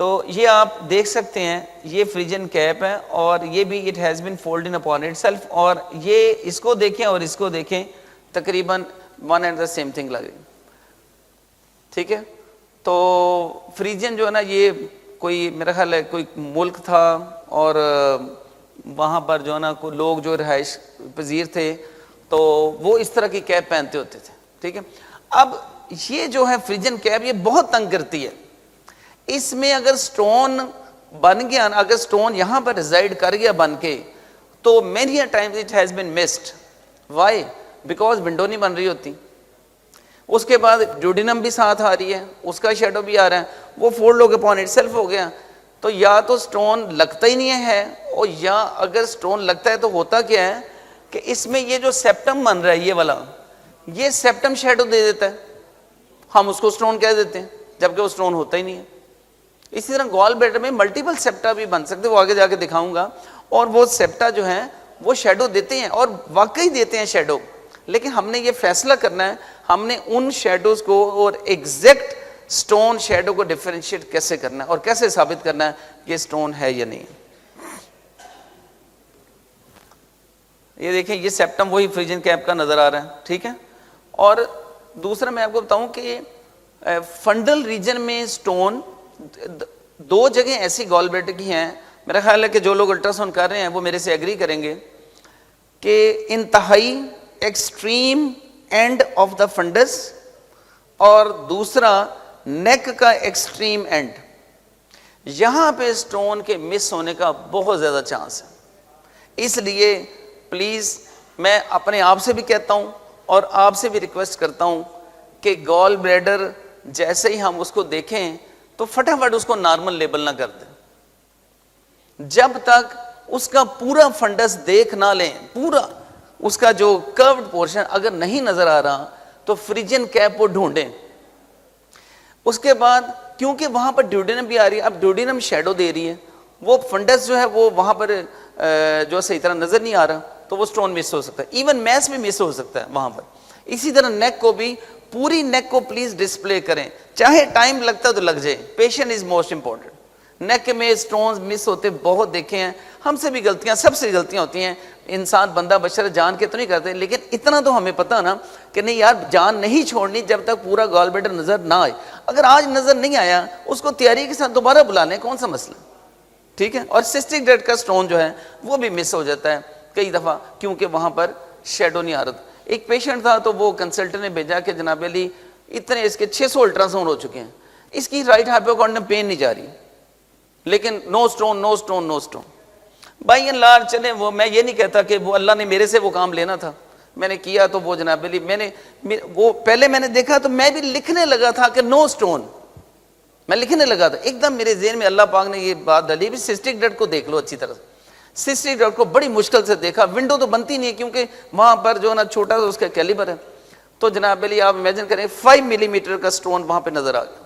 تو یہ آپ دیکھ سکتے ہیں یہ فریجن کیپ ہے اور یہ بھی it has been fold upon it self, اور یہ اس کو دیکھیں اور اس کو دیکھیں تقریباً one and the same thing لگے. ٹھیک ہے, تو فریجن جو ہے نا یہ کوئی میرا خیال ہے کوئی ملک تھا اور وہاں پر جو ہے نا کوئی لوگ جو رہائش پذیر تھے تو وہ اس طرح کی کیپ پہنتے ہوتے تھے. ٹھیک ہے, اب یہ جو ہے فریجن کیپ یہ بہت تنگ کرتی ہے. اس میں اگر سٹون بن گیا نا, اگر سٹون یہاں پر ریزائڈ کر گیا بن کے, تو many times it has been missed. Why? Because window نہیں بن رہی ہوتی. اس کے بعد ڈیوڈینم بھی ساتھ آ رہی ہے, اس کا شیڈو بھی آ رہا ہے, وہ فولڈ ہو کے اپون اٹ سیلف ہو گیا. تو یا تو سٹون لگتا ہی نہیں ہے, اور یا اگر سٹون لگتا ہے تو ہوتا کیا ہے کہ اس میں یہ جو سیپٹم بن رہا ہے یہ والا, یہ سیپٹم شیڈو دے دیتا ہے, ہم اس کو سٹون کہہ دیتے ہیں جبکہ وہ سٹون ہوتا ہی نہیں ہے. اسی طرح گال بلیڈر میں ملٹیپل سیپٹا بھی بن سکتے, وہ آگے جا کے دکھاؤں گا, اور وہ سیپٹا جو ہیں وہ شیڈو دیتے ہیں اور واقعی دیتے ہیں شیڈو. لیکن ہم نے یہ فیصلہ کرنا ہے, ہم نے ان شیڈوز کو اور ایگزیکٹ سٹون شیڈو کو ڈیفرینشیٹ کیسے کرنا ہے اور کیسے ثابت کرنا ہے کہ سٹون ہے یا نہیں. یہ دیکھیں یہ سیپٹم وہی فریجن کیپ کا نظر آ رہا ہے. ٹھیک ہے, اور دوسرا میں آپ کو بتاؤں کہ فنڈل ریجن میں سٹون دو جگہ ایسی گال بلیڈر کی ہیں, میرا خیال ہے کہ جو لوگ الٹرا ساؤنڈ کر رہے ہیں وہ میرے سے ایگری کریں گے کہ انتہائی extreme and of the funds اور دوسرا نیک کا ایکسٹریم اینڈ, یہاں پہ سٹون کے مس ہونے کا بہت زیادہ چانس ہے. اس لیے پلیز میں اپنے آپ سے بھی کہتا ہوں اور آپ سے بھی ریکویسٹ کرتا ہوں کہ گال بلیڈر جیسے ہی ہم اس کو دیکھیں تو فٹافٹ اس کو نارمل لیبل نہ کر دیں, جب تک اس کا پورا فنڈس دیکھ نہ لیں, پورا اس کا جو کروڈ پورشن اگر نہیں نظر آ رہا تو فریجن کیپ کو ڈھونڈیں. اس کے بعد کیونکہ وہاں پر ڈیوڈینم بھی آ رہی ہے, اب ڈیوڈینم شیڈو دے رہی ہے, وہ فنڈس جو ہے وہ وہاں پر جو صحیح طرح نظر نہیں آ رہا تو وہ سٹون مس ہو سکتا ہے, ایون میس بھی مس ہو سکتا ہے وہاں پر. اسی طرح نیک کو بھی, پوری نیک کو پلیز ڈسپلے کریں, چاہے ٹائم لگتا ہے تو لگ جائے, پیشنٹ از موسٹ امپورٹنٹ. نیک میں سٹونز مس ہوتے بہت دیکھے ہیں, ہم سے بھی غلطیاں, سب سے غلطیاں ہوتی ہیں, انسان بندہ بشر جان کے تو نہیں کرتے, لیکن اتنا تو ہمیں پتہ نا کہ نہیں یار جان نہیں چھوڑنی جب تک پورا گال بلیڈر نظر نہ آئے. اگر آج نظر نہیں آیا اس کو تیاری کے ساتھ دوبارہ بلا لیں, کون سا مسئلہ. ٹھیک ہے, اور سسٹک ڈیٹ کا سٹون جو ہے وہ بھی مس ہو جاتا ہے کئی دفعہ کیونکہ وہاں پر شیڈو نہیں آ رہا. ایک پیشنٹ تھا تو وہ کنسلٹنٹ نے بھیجا کہ جناب علی اتنے اس کے 600 الٹرا ساؤنڈ ہو چکے ہیں, اس کی رائٹ ہائپوکارڈیم پین نہیں جا رہی, لیکن no stone no stone no stone. By and large چلیں, وہ میں یہ نہیں کہتا کہ وہ اللہ نے میرے سے وہ کام لینا تھا, میں نے کیا تو وہ جناب علی میں نے وہ پہلے میں نے دیکھا تو میں بھی لکھنے لگا تھا کہ نو سٹون, میں لکھنے لگا تھا, ایک دم میرے ذہن میں اللہ پاک نے یہ بات ڈالی بھی سسٹک ڈٹ کو دیکھ لو اچھی طرح سے. سسٹک ڈٹ کو بڑی مشکل سے دیکھا, ونڈو تو بنتی نہیں ہے کیونکہ وہاں پر جو نا چھوٹا سا اس کا کیلیبر ہے, تو جناب علی آپ امیجن کریں 5 ملی میٹر کا سٹون وہاں پہ نظر آ گیا.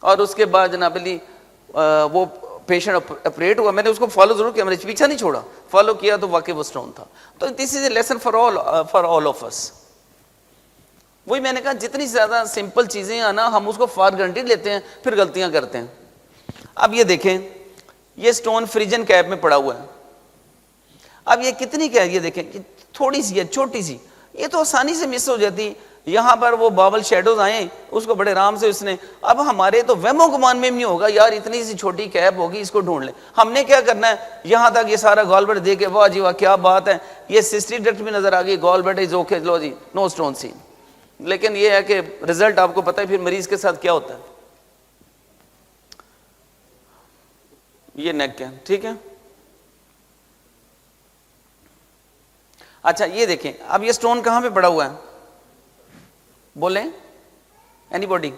اور اس کے بعد جناب علی وہ پیشنٹ اپریٹ ہوا, میں نے اس کو فالو ضرور کیا, میں نے پیچھا نہیں چھوڑا, فالو کیا تو واقعی وہ سٹون تھا. تو this is a lesson for all of us. وہی میں نے کہا جتنی زیادہ سمپل چیزیں ہیں نا ہم اس کو فار گرانٹیڈ لیتے ہیں, پھر غلطیاں کرتے ہیں. اب یہ دیکھیں یہ سٹون فریجن کیپ میں پڑا ہوا ہے, اب یہ کتنی کیا ہے, یہ دیکھیں تھوڑی سی ہے, چھوٹی سی, یہ تو آسانی سے مس ہو جاتی. یہاں پر وہ بابل شیڈوز آئے, اس کو بڑے آرام سے اس نے, اب ہمارے تو وہم و گمان میں نہیں ہوگا یار اتنی سی چھوٹی کیپ ہوگی اس کو ڈھونڈ لیں. ہم نے کیا کرنا ہے, یہاں تک یہ سارا گال بلیڈر دے کے واہ جی واہ کیا بات ہے, یہ سسٹک ڈکٹ بھی نظر آ گئی, گال بلیڈر از اوکے, لو جی نو سٹون سی. لیکن یہ ہے کہ رزلٹ آپ کو پتہ ہے پھر مریض کے ساتھ کیا ہوتا ہے. یہ نیک ہے, ٹھیک ہے. اچھا یہ دیکھیں اب یہ سٹون کہاں پہ پڑا ہوا ہے, بولیں اینی باڈی,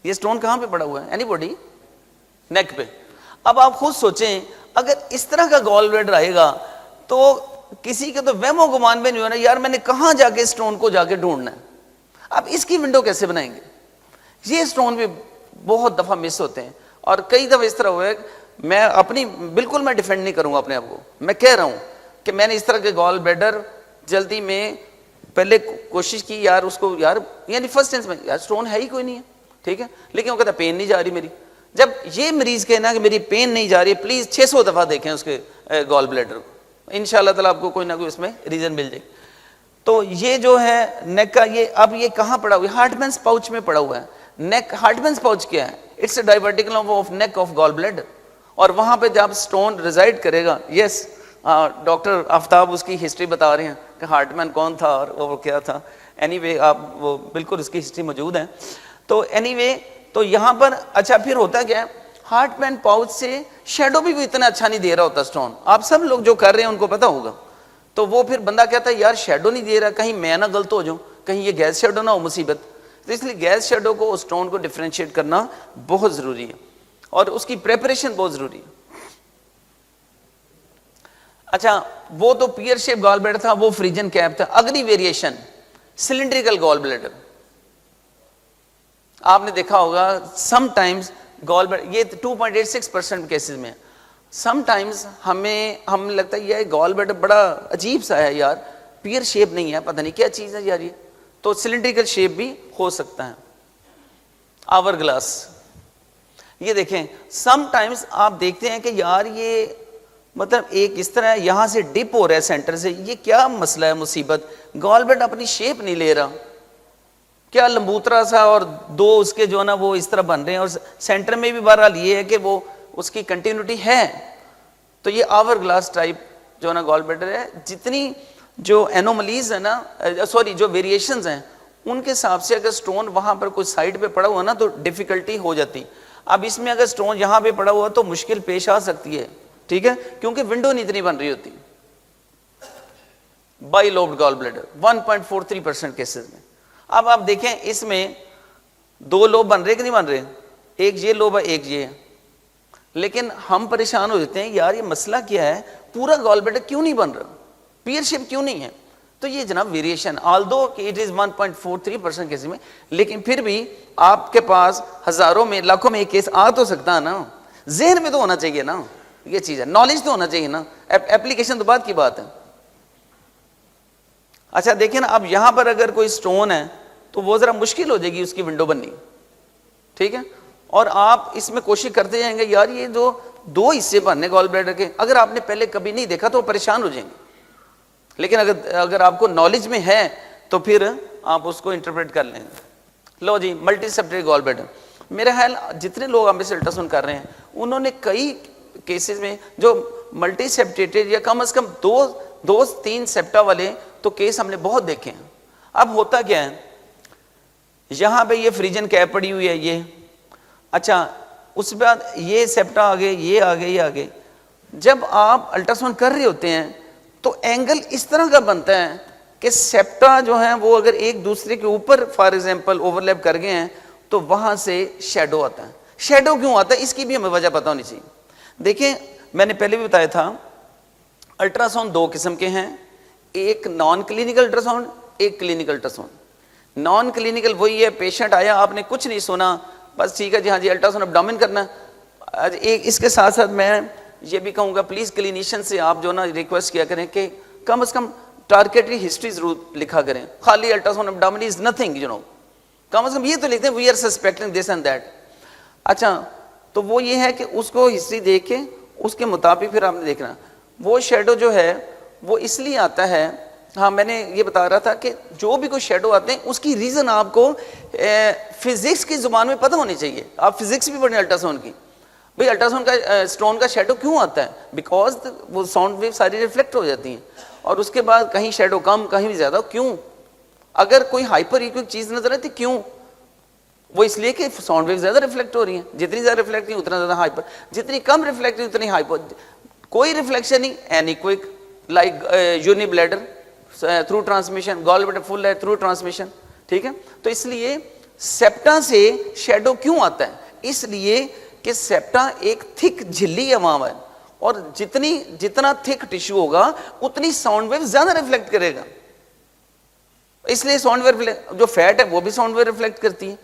یہ سٹون کہاں پہ پڑا ہوا ہے, اینی باڈی, نیک پہ. اب آپ خود سوچیں اگر اس طرح کا گال بلیڈر آئے گا تو کسی کے تو وہم و گمان میں نہیں ہونا یار میں نے کہاں جا کے سٹون کو جا کے ڈھونڈنا ہے. اب اس کی ونڈو کیسے بنائیں گے, یہ سٹون بھی بہت دفعہ مس ہوتے ہیں. اور کئی دفعہ اس طرح ہوا ہے, میں اپنی بالکل میں ڈیفینڈ نہیں کروں گا اپنے آپ کو, میں کہہ رہا ہوں کہ میں نے اس طرح کے گال بلیڈر جلدی میں پہلے کوشش کی یار اس کو یار یعنی فرسٹ ٹائم میں یار سٹون ہے ہی کوئی نہیں ہے, ٹھیک ہے, لیکن وہ کہتا پین نہیں جا رہی میری, جب یہ مریض کہنا کہ میری پین نہیں جا رہی ہے، پلیز 600 دفعہ دیکھیں اس کے گال بلیڈر کو، انشاءاللہ تعالیٰ آپ کو کوئی نہ کوئی اس میں ریزن مل جائے. تو یہ جو ہے نیک کا، یہ اب یہ کہاں پڑا ہوا ہے؟ ہارٹ مینس پاؤچ میں پڑا ہوا ہے. نیک، ہارٹ مینس پاؤچ کیا ہے؟ It's a diverticle of neck of gall bladder. اور وہاں پہ جب سٹون ریزائڈ کرے گا، یس ڈاکٹر آفتاب اس کی ہسٹری بتا رہے ہیں کہ ہارٹ مین کون تھا اور وہ کیا تھا. اینی وے آپ وہ بالکل اس کی ہسٹری موجود ہے. تو اینی وے تو یہاں پر اچھا پھر ہوتا کیا ہے، ہارٹ مین پاؤچ سے شیڈو بھی اتنا اچھا نہیں دے رہا ہوتا سٹون. آپ سب لوگ جو کر رہے ہیں ان کو پتا ہوگا. تو وہ پھر بندہ کہتا ہے یار شیڈو نہیں دے رہا، کہیں میں نہ غلط ہو جاؤں، کہیں یہ گیس شیڈو نہ ہو مصیبت. تو اس لیے گیس شیڈو کو سٹون کو ڈیفرینشیٹ کرنا بہت ضروری ہے اور اس کی پریپریشن بہت ضروری ہے. اچھا وہ تو پیئر شیپ گال بلیڈر تھا، وہ فریجن کیپ تھا. اگلی ویریشن سلنڈریکل گال بلیڈر. آپ نے دیکھا ہوگا سم ٹائمز گال بلیڈر، یہ 2.86% کیسز میں، سم ٹائمز ہمیں لگتا ہے یہ گال بلیڈر بڑا عجیب سا ہے یار، پیئر شیپ نہیں ہے، پتہ نہیں کیا چیز ہے یار یہ. تو سلنڈریکل شیپ بھی ہو سکتا ہے. آور گلاس، یہ دیکھیں سم ٹائمز آپ دیکھتے ہیں کہ یار یہ مطلب ایک اس طرح ہے، یہاں سے ڈپ ہو رہا ہے سینٹر سے، یہ کیا مسئلہ ہے مصیبت. گال بلیڈر اپنی شیپ نہیں لے رہا، کیا لمبوترا سا اور دو اس کے جو ہے نا وہ اس طرح بن رہے ہیں، اور سینٹر میں بھی بہرحال یہ ہے کہ وہ اس کی کنٹینیوٹی ہے. تو یہ آور گلاس ٹائپ جو ہے نا گال بلیڈر ہے. جتنی جو اینوملیز ہیں نا، سوری جو ویریشنز ہیں ان کے حساب سے اگر سٹون وہاں پر کوئی سائڈ پہ پڑا ہوا نا تو ڈیفیکلٹی ہو جاتی. اب اس میں اگر سٹون یہاں پہ پڑا ہوا تو مشکل پیش آ سکتی ہے، ٹھیک ہے، کیونکہ ونڈو نہیں اتنی بن رہی ہوتی. بائی لوبڈ گال بلیڈر 1.43% کیسز میں. اب آپ دیکھیں اس میں دو لوب بن رہے کہ نہیں بن رہے، ایک یہ لوب ہے ایک یہ ہے. لیکن ہم پریشان ہو جاتے ہیں یار یہ مسئلہ کیا ہے، پورا گال بلیڈر کیوں نہیں بن رہا، پیئر شیپ کیوں نہیں ہے. تو یہ جناب ویریشن، آلدو کہ اٹ از 1.43% کیس میں، لیکن پھر بھی آپ کے پاس ہزاروں میں لاکھوں میں ایک کیس آ تو سکتا ہے نا. ذہن میں تو ہونا چاہیے نا یہ چیز ہے، نالج تو ہونا چاہیے نا، اپلیکیشن تو بعد کی بات ہے. اچھا دیکھیں نا اب یہاں پر اگر کوئی سٹون ہے تو وہ ذرا مشکل ہو جائے گی اس کی ونڈو بننی، ٹھیک ہے. اور آپ اس میں کوشش کرتے جائیں گے یار یہ جو دو حصے بننے گال بلیڈر کے، اگر آپ نے پہلے کبھی نہیں دیکھا تو پریشان ہو جائیں گے. لیکن اگر آپ کو نالج میں ہے تو پھر آپ اس کو انٹرپریٹ کر لیں گے. لو جی ملٹی سیپٹری گال بلیڈر، میرا خیال جتنے لوگ ہم سے الٹراساؤنڈ کر رہے ہیں انہوں نے کئی کیسز میں جو ملٹی سیپٹیٹڈ یا کم از کم دو تین سیپٹا والے تو کیس ہم نے بہت دیکھے ہیں. اب ہوتا کیا ہے، یہاں پہ یہ فریجن کیپ پڑی ہوئی ہے یہ، اچھا اس کے بعد یہ سیپٹا آگے، یہ آگے، یہ آگے. جب آپ الٹراساؤنڈ کر رہے ہوتے ہیں تو اینگل اس طرح کا بنتا ہے کہ سیپٹا جو ہیں وہ اگر ایک دوسرے کے اوپر فار ایگزامپل اوور لیپ کر گئے ہیں تو وہاں سے شیڈو آتا ہے. شیڈو کیوں آتا ہے اس کی بھی ہمیں وجہ پتہ ہونی چاہیے. دیکھیں میں نے پہلے بھی بتایا تھا الٹراساؤنڈ دو قسم کے ہیں، ایک نان کلینکل الٹراساؤنڈ، ایک کلینکل الٹراساؤنڈ. نان کلینکل وہی ہے پیشنٹ آیا آپ نے کچھ نہیں سنا بس ٹھیک ہے جی ہاں جی الٹراساؤنڈ ابڈومن کرنا. ایک اس کے ساتھ ساتھ میں یہ بھی کہوں گا پلیز کلینیشین سے آپ جو نا ریکویسٹ کیا کریں کہ کم از کم ٹارگیٹری ہسٹری ضرور لکھا کریں. خالی ultrasound abdomen is nothing you know, کم از کم یہ تو لکھتے ہیں we are suspecting this and that. اچھا تو وہ یہ ہے کہ اس کو ہسٹری دیکھ کے اس کے مطابق پھر آپ نے دیکھنا. وہ شیڈو جو ہے وہ اس لیے آتا ہے، ہاں میں نے یہ بتا رہا تھا کہ جو بھی کوئی شیڈو آتے ہیں اس کی ریزن آپ کو فزکس کی زبان میں پتہ ہونی چاہیے. آپ فزکس بھی پڑھیں الٹراساؤنڈ کی، بھئی الٹراساؤنڈ کا سٹون کا شیڈو کیوں آتا ہے، بیکاز وہ ساؤنڈ ویو ساری ریفلیکٹ ہو جاتی ہیں اور اس کے بعد کہیں شیڈو کم کہیں بھی زیادہ. کیوں؟ اگر کوئی ہائپر ایکوئک چیز نظر آتی کیوں؟ وہ اس لیے کہ ساؤنڈ ویو زیادہ ریفلیکٹ ہو رہی ہیں، جتنی زیادہ ریفلیکٹ نہیں اتنا زیادہ ہائپر، جتنی کم ریفلیکٹ اتنی ہائپر. کوئی ریفلیکشن نہیں این ایکوئک لائک یونی bladder through transmission, gall bladder full ہے تھرو ٹرانسمیشن، ٹھیک ہے. تو اس لیے سیپٹا سے شیڈو کیوں آتا ہے، اس لیے کہ سیپٹا ایک تھک جھلی ہے وہاں ہے اور جتنا تھک ٹیشو ہوگا اتنی ساؤنڈ ویو زیادہ ریفلیکٹ کرے گا. اس لیے ساؤنڈ ویو جو فیٹ ہے وہ بھی ساؤنڈ ویو ریفلیکٹ کرتی ہے،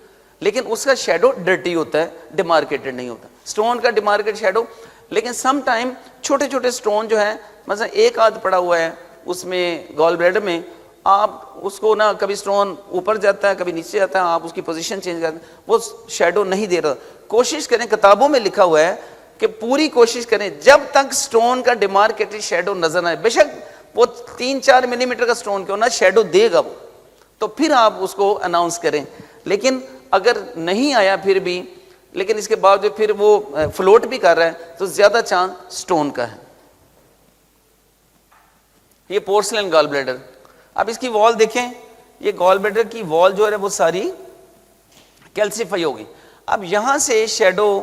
لیکن اس کا شیڈو ڈرٹی ہوتا ہے، ڈیمارکیٹڈ نہیں ہوتا. سٹون کا ڈیمارکیٹ شیڈو، لیکن سم ٹائم چھوٹے چھوٹے سٹون جو ہے مثلا ایک آدھ پڑا ہوا ہے اس میں گال بلیڈر میں، آپ اس کو نا کبھی سٹون اوپر جاتا ہے کبھی نیچے جاتا ہے, آپ اس کی پوزیشن چینج کرتے ہیں, وہ شیڈو نہیں دے رہا. کوشش کریں, کتابوں میں لکھا ہوا ہے کہ پوری کوشش کریں جب تک سٹون کا ڈیمارکیٹڈ شیڈو نظر نہ آئے, بے شک وہ 3-4 ملی میٹر کا سٹون کیوں نہ شیڈو دے گا وہ, تو پھر آپ اس کو اناؤنس کریں. لیکن اگر نہیں آیا پھر بھی, لیکن اس کے بعد جو پھر وہ فلوٹ بھی کر رہا ہے تو زیادہ چانس سٹون کا ہے. یہ پورسلن گال بلیڈر. اب اس کی وال دیکھیں, یہ گال بلیڈر کی وال جو ہے وہ ساری کیلسیفائی ہوگی. اب یہاں سے شیڈو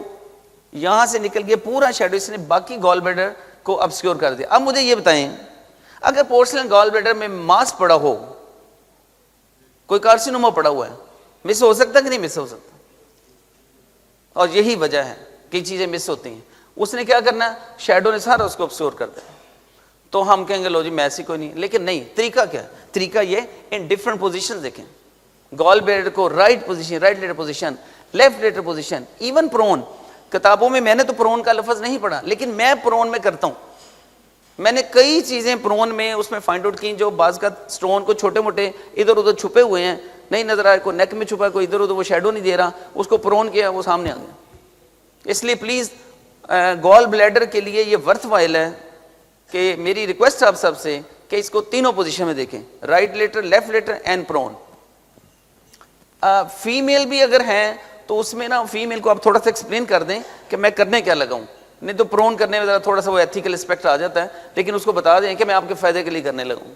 یہاں سے نکل گیا پورا شیڈو, اس نے باقی گال بلیڈر کو ابسکیور کر دیا. اب مجھے یہ بتائیں, اگر پورسلن گال بلیڈر میں ماس پڑا ہو, کوئی کارسینوما پڑا ہوا ہے, مس ہو سکتا کہ نہیں مس ہو سکتا؟ اور یہی وجہ ہے کہ چیزیں مس ہوتی ہیں. اس نے کیا کرنا ہے, شیڈو نے سارا اس کو ابسکیور کر دیا. تو ہم کہیں گے لو جی میسی کوئی نہیں, لیکن نہیں. طریقہ کیا ہے؟ طریقہ یہ, ان ڈفرنٹ پوزیشن دیکھیں گال بلیڈر کو, right position, right lateral position, left lateral position, even prone. کتابوں میں نے تو پرون کا لفظ نہیں پڑھا, لیکن میں پرون میں کرتا ہوں. میں نے کئی چیزیں پرون میں اس میں فائنڈ آؤٹ کی, جو بعض کا سٹون کو چھوٹے موٹے ادھر ادھر چھپے ہوئے ہیں, نہیں نظر آئے, کوئی نیک میں چھپا ہے, کوئی ادھر ادھر, وہ شیڈو نہیں دے رہا, اس کو پرون کیا, وہ سامنے آ گیا. اس لیے پلیز گال بلیڈر کے لیے یہ ورتھ وائل ہے کہ میری ریکویسٹ آپ سب سے کہ اس کو تینوں پوزیشن میں دیکھیں, right lateral, left lateral and prone. Female بھی اگر ہیں تو اس میں نا فیمیل کو آپ تھوڑا سا ایکسپلین کر دیں کہ میں کرنے کیا لگا ہوں, نہیں تو پرون کرنے میں ذرا تھوڑا سا وہ ایتھیکل اسپیکٹ آ جاتا ہے, لیکن اس کو بتا دیں کہ میں آپ کے فائدے کے لیے کرنے لگا ہوں.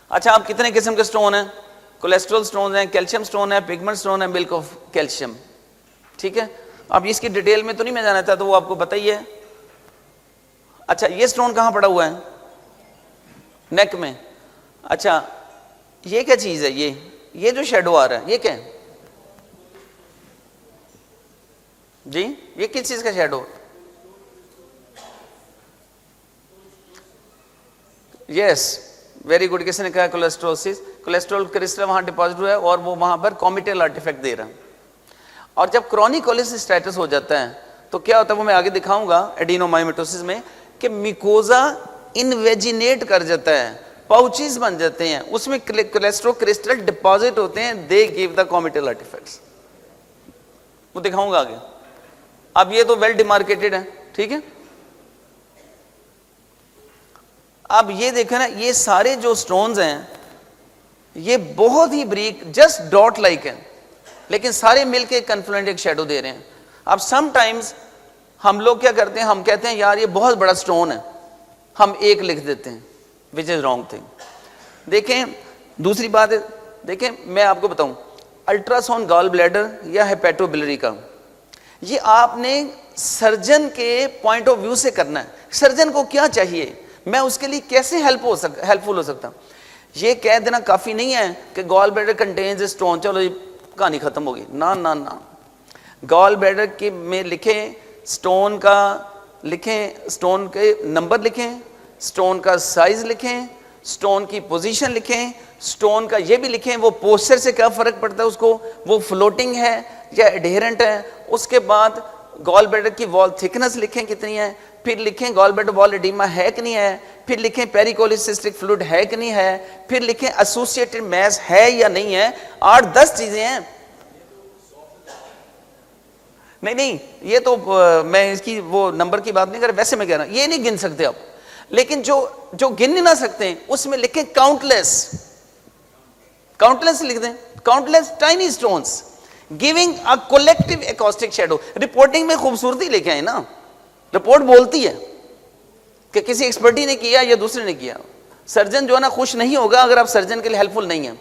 اچھا, آپ کتنے قسم کے سٹون ہیں؟ کولیسٹرول سٹون ہیں, کیلشیم سٹون ہے, پگمنٹ سٹون ہے, ملک آف کیلشیم. ٹھیک ہے, اب اس کی ڈیٹیل میں تو نہیں میں جانا چاہتا, وہ آپ کو پتہ ہی ہے. اچھا, یہ سٹون کہاں پڑا ہوا ہے؟ نیک میں. اچھا, یہ کیا چیز ہے؟ یہ جو شیڈو آ رہا ہے یہ کیا ہے جی؟ یہ کس چیز کا شیڈو؟ یس, ویری گڈ. کس نے کہا کولیسٹروسس, کولیسٹرول کرسٹل وہاں ڈپازٹ ہوا ہے اور وہ وہاں پر کومیٹل آرٹیفیکٹ دے رہا ہے. اور جب کرونک کولسٹیٹس ہو جاتا ہے تو کیا ہوتا ہے, وہ میں آگے دکھاؤں گا ایڈینومائمیٹوسس میں, کہ میکوزا انویجینیٹ کر جاتا ہے, پاؤچز بن جاتے ہیں, اس میں کولیسٹرول کرسٹل ڈپازٹ ہوتے ہیں, دے گیو دا کومیٹل آرٹیفیکٹس. وہ دکھاؤں گا آگے. اب یہ تو ویل ڈیمارکیٹڈ ہے, ٹھیک ہے. اب یہ دیکھیں نا, یہ سارے جو سٹونز ہیں یہ بہت ہی بریک, جسٹ ڈاٹ لائک ہیں, لیکن سارے مل کے کنفلوئنٹ ایک شیڈو دے رہے ہیں. اب سم ٹائمز ہم لوگ کیا کرتے ہیں, ہم کہتے ہیں یار یہ بہت بڑا سٹون ہے, ہم ایک لکھ دیتے ہیں, وچ از رانگ تھنگ. دیکھیں دوسری بات ہے, دیکھیں میں آپ کو بتاؤں, الٹرا ساؤنڈ گال بلیڈر یا ہیپیٹو بلری کا, یہ آپ نے سرجن کے پوائنٹ آف ویو سے کرنا ہے. سرجن کو کیا چاہیے, میں اس کے لیے کیسے ہیلپ فل ہو سکتا ہوں. یہ کہہ دینا کافی نہیں ہے کہ گال بلیڈر کنٹینز اسٹون, چلو یہ کہانی ختم ہوگی. نہ, گال بلیڈر کے میں لکھیں, اسٹون کا لکھیں, اسٹون کے نمبر لکھیں, اسٹون کا سائز لکھیں, اسٹون کی پوزیشن لکھیں, اسٹون کا یہ بھی لکھیں وہ پوسچر سے کیا فرق پڑتا ہے اس کو, وہ فلوٹنگ ہے یا ایڈہیرنٹ ہے. اس کے بعد گال بلیڈر کی وال تھکنس لکھیں کتنی ہے, پھر لکھیں گال بلیڈر وال ایڈیما ہے کہ نہیں ہے, پھر لکھیں پیریکولسسٹک فلوئڈ ہے کہ نہیں ہے, پھر لکھیں ایسوسیٹڈ میس ہے یا نہیں ہے. 8-10 چیزیں ہیں. نہیں, یہ تو میں اس کی وہ نمبر کی بات نہیں کر رہا, ویسے میں کہہ رہا ہوں یہ نہیں گن سکتے آپ, لیکن جو گن نہ سکتے ہیں اس میں لکھیں کاؤنٹلیس لکھ دیں, countless tiny stones giving a collective acoustic shadow. Reporting میں خوبصورتی لے کے آئے نا, رپورٹ بولتی ہے کہ کسی ایکسپرٹی نے کیا یا دوسرے نے کیا. سرجن جو ہے نا خوش نہیں ہوگا اگر آپ سرجن کے لیے ہیلپ فل نہیں ہیں.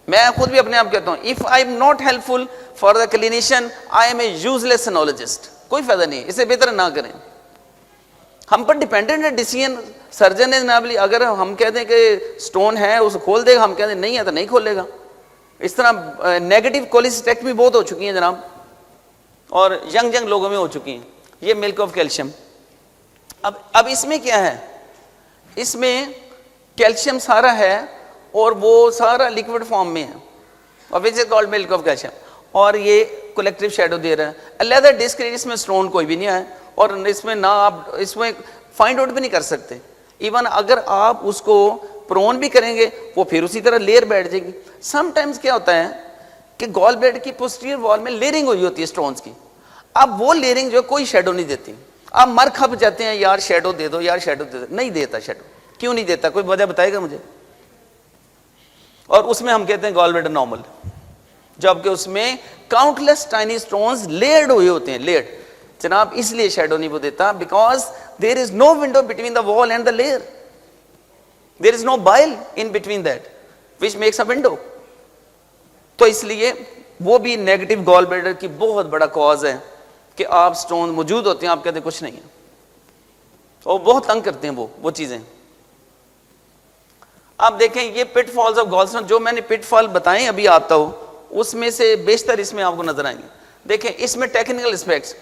میں خود بھی اپنے آپ کہتا ہوں, if I am not helpful for the clinician I am a useless analogist. کوئی فائدہ نہیں, اسے بہتر نہ کریں. ہم پر ڈیپینڈنٹ ہے ڈیسیژن. سرجن نے جناب لی, اگر ہم کہہ دیں کہ سٹون ہے اسے کھول دے گا, ہم کہہ دیں نہیں ہے تو نہیں کھولے گا. اس طرح نیگیٹو کولیسٹیکٹمی بہت ہو چکی ہیں جناب, اور ینگ لوگوں میں ہو چکی ہیں. یہ ملک آف کیلشیم. اب اس میں کیا ہے, اس میں کیلشیم سارا ہے اور وہ سارا لیکوڈ فارم میں ہے, اور which is called milk of calcium. اور یہ کولیکٹیو شیڈو دے رہا ہے. علیحدہ ڈسکریٹ اس میں سٹون کوئی بھی نہیں آیا, اور اس میں نہ آپ اس میں فائنڈ آؤٹ بھی نہیں کر سکتے. ایون اگر آپ اس کو پرون بھی کریں گے وہ پھر اسی طرح لیئر بیٹھ جائے گی. سم ٹائمز کیا ہوتا ہے کہ گال بلیڈر کی پوسٹیریئر وال میں لیئرنگ ہوئی ہوتی ہے اسٹونز کی. اب وہ لیئرنگ جو ہے کوئی شیڈو نہیں دیتی. آپ مر کھپ جاتے ہیں یار شیڈو دے دو, یار شیڈو دے دو, نہیں دیتا شیڈو. کیوں نہیں دیتا, کوئی وجہ بتائے گا مجھے؟ اور اس میں ہم کہتے ہیں گال بلیڈر نارمل, جبکہ اس میں کاؤنٹلیس ٹائنی اسٹونز لیئرڈ ہوئے ہوتے ہیں, لیئرڈ. جناب اس لیے شیڈو نہیں وہ دیتا because there is no window between the wall and the layer, there is no bile in between that which makes a window. تو اس لیے وہ بھی نیگیٹو گال بلیڈر کی بہت بڑا کاز ہے کہ آپ اسٹون موجود ہوتے ہیں, آپ کہتے ہیں کچھ نہیں ہے, اور بہت تنگ کرتے ہیں وہ چیزیں. آپ دیکھیں یہ پٹ فالز آف گال اسٹون, جو میں نے پٹ فال بتائیں ابھی آتا ہو, اس میں سے بیشتر اس میں آپ کو نظر آئیں گے. دیکھیں اس میں ٹیکنیکل اسپیکٹس,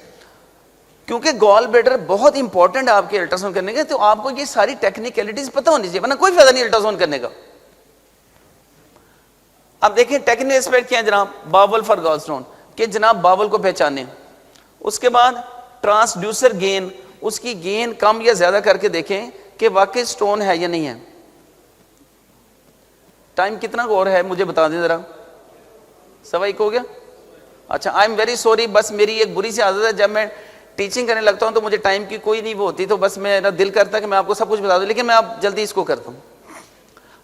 کیونکہ گال بلیڈر بہت امپورٹنٹ ہے آپ کے الٹراساؤنڈ کرنے کے, تو آپ کو یہ ساری ٹیکنیکلٹیز پتہ ہونی چاہیے, ورنہ کوئی فائدہ نہیں الٹراساؤنڈ کرنے کا. اب دیکھیں ٹیکنیکل اسپیکٹ کیا ہے جناب, باول فار گال اسٹون, کہ جناب باول کو پہچانے. اس کے بعد ٹرانسڈیوسر گین, اس کی گین کم یا زیادہ کر کے دیکھیں کہ واقعی اسٹون ہے یا نہیں ہے. ٹائم کتنا اور ہے مجھے بتا دیں ذرا, 1:15 ہو گیا. اچھا آئی ایم ویری سوری, بس میری ایک بری سی عادت ہے, جب میں ٹیچنگ کرنے لگتا ہوں تو مجھے ٹائم کی کوئی نہیں وہ ہوتی, تو بس میرا دل کرتا ہے کہ میں آپ کو سب کچھ بتا دوں, لیکن میں آپ جلدی اس کو کرتا ہوں.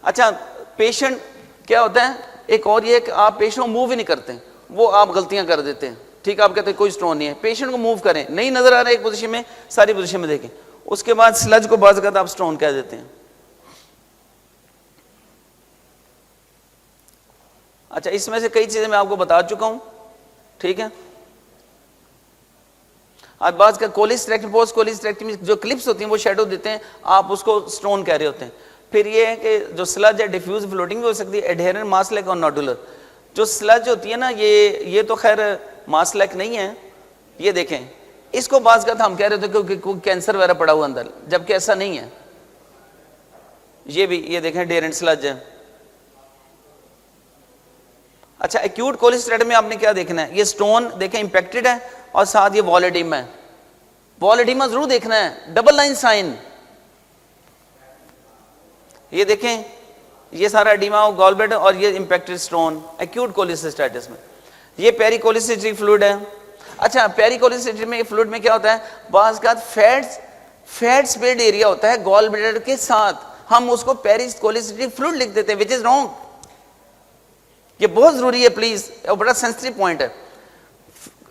اچھا پیشنٹ کیا ہوتا ہے, ایک اور یہ کہ آپ پیشنٹ کو موو ہی نہیں کرتے, وہ آپ غلطیاں کر دیتے ہیں. ٹھیک ہے, آپ کہتے ہیں کوئی اسٹون نہیں ہے, پیشنٹ کو موو کریں, نہیں نظر آ رہا ہے ایک پوزیشن میں, ساری پوزیشن میں دیکھیں. اس کے بعد سلج کو بعض اوقات آپ اسٹون کہہ دیتے ہیں. اچھا اس میں سے کئی چیزیں میں آپ کو بتا چکا ہوں, ٹھیک ہے. آج بعض کا کولیسٹریکٹمی, پوسٹ کولیسٹریکٹمی جو کلپس ہوتی ہیں وہ شیڈو دیتے ہیں, آپ اس کو اسٹون کہہ رہے ہوتے ہیں. پھر یہ ہے کہ جو سلج ہے ڈیفیوز فلوٹنگ بھی ہو سکتی ہے, ایڈہیرنٹ ماس لیک اور نوڈولر. جو سلج ہوتی ہے نا یہ تو خیر ماس لیک نہیں ہے, یہ دیکھیں اس کو بعض کا ہم کہہ رہے تھے کہ کوئی کینسر وغیرہ پڑا ہوا اندر, جبکہ ایسا نہیں ہے. یہ بھی یہ دیکھیں ڈیرنٹ سلج ہے. اچھا ایکیوٹ کولیسٹریٹم میں آپ نے کیا دیکھنا ہے, یہ اسٹون دیکھیں امپیکٹڈ ہے اور ساتھ یہ وال ایڈیما ہے. وال ایڈیما ضرور دیکھنا ہے, ڈبل لائن سائن. یہ دیکھیں یہ سارا ایڈیما گال بلیڈر اور یہ امپیکٹڈ اسٹون ایکیوٹ کولیسٹریٹس میں. یہ پیری کولیسٹریٹک فلوئڈ ہے. اچھا پیری کولیسٹریٹک میں فلوئڈ میں کیا ہوتا ہے, بعض کا فیٹ سپیڈ ایریا ہوتا ہے گال بلیڈر کے ساتھ, ہم اس کو پیری کولیسٹریٹک فلوئڈ لکھ دیتے ہیں, وچ از رانگ. یہ بہت ضروری ہے پلیز, اور بڑا سینسٹیو پوائنٹ ہے.